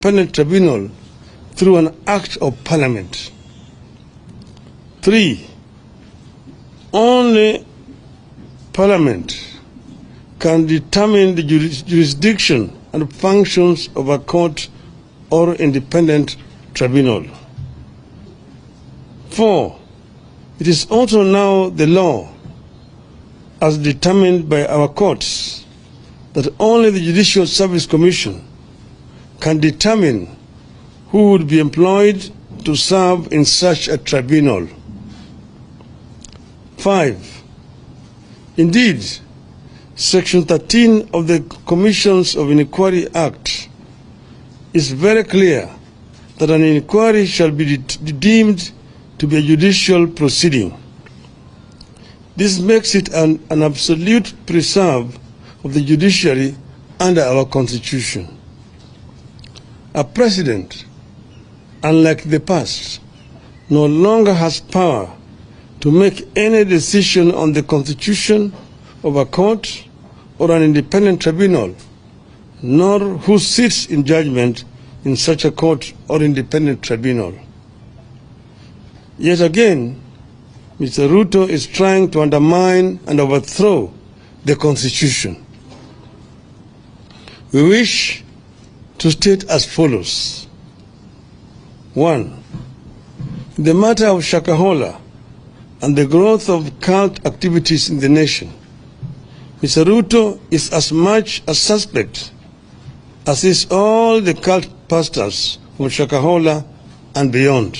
independent tribunal through an act of parliament. 3. Only parliament can determine the jurisdiction and functions of a court or independent tribunal. 4. It is also now the law, as determined by our courts, that only the Judicial Service Commission can determine who would be employed to serve in such a tribunal. 5. Indeed, Section 13 of the Commissions of Inquiry Act is very clear that an inquiry shall be deemed to be a judicial proceeding. This makes it an absolute preserve of the judiciary under our Constitution. A president, unlike the past, no longer has power to make any decision on the constitution of a court or an independent tribunal, nor who sits in judgment in such a court or independent tribunal. Yet again, Mr. Ruto is trying to undermine and overthrow the Constitution. We wish to state as follows. 1. In the matter of Shakahola and the growth of cult activities in the nation, Mr. Ruto is as much a suspect as is all the cult pastors from Shakahola and beyond.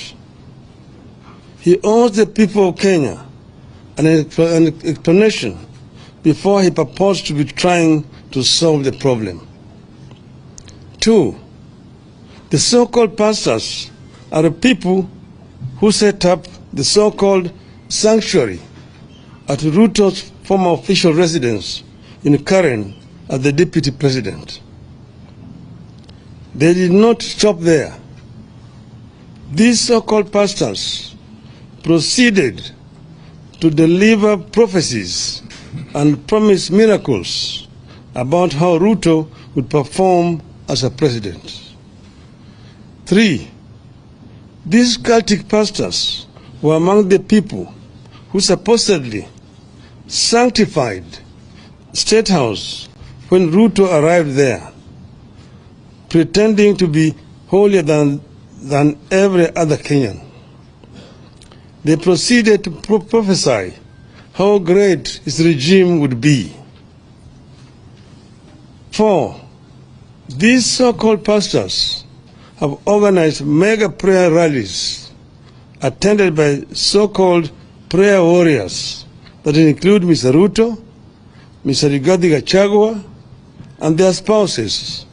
He owes the people of Kenya an explanation before he purports to be trying to solve the problem. 2. The so-called pastors are the people who set up the so-called sanctuary at Ruto's former official residence in Karen as the deputy president. They did not stop there. These so-called pastors proceeded to deliver prophecies and promise miracles about how Ruto would perform as a president. 3. These cultic pastors were among the people who supposedly sanctified State House when Ruto arrived there, pretending to be holier than every other Kenyan. They proceeded to prophesy how great his regime would be. 4. These so-called pastors have organized mega prayer rallies attended by so-called prayer warriors that include Mr. Ruto, Mr. Rigathi Gachagua, and their spouses,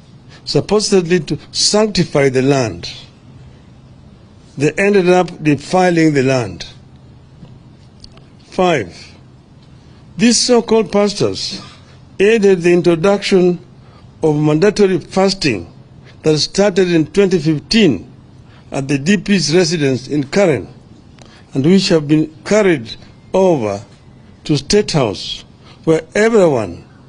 supposedly to sanctify the land. They ended up defiling the land. 5. These so-called pastors aided the introduction of mandatory fasting that started in 2015 at the DP's residence in Karen, and which have been carried over to State House, where everyone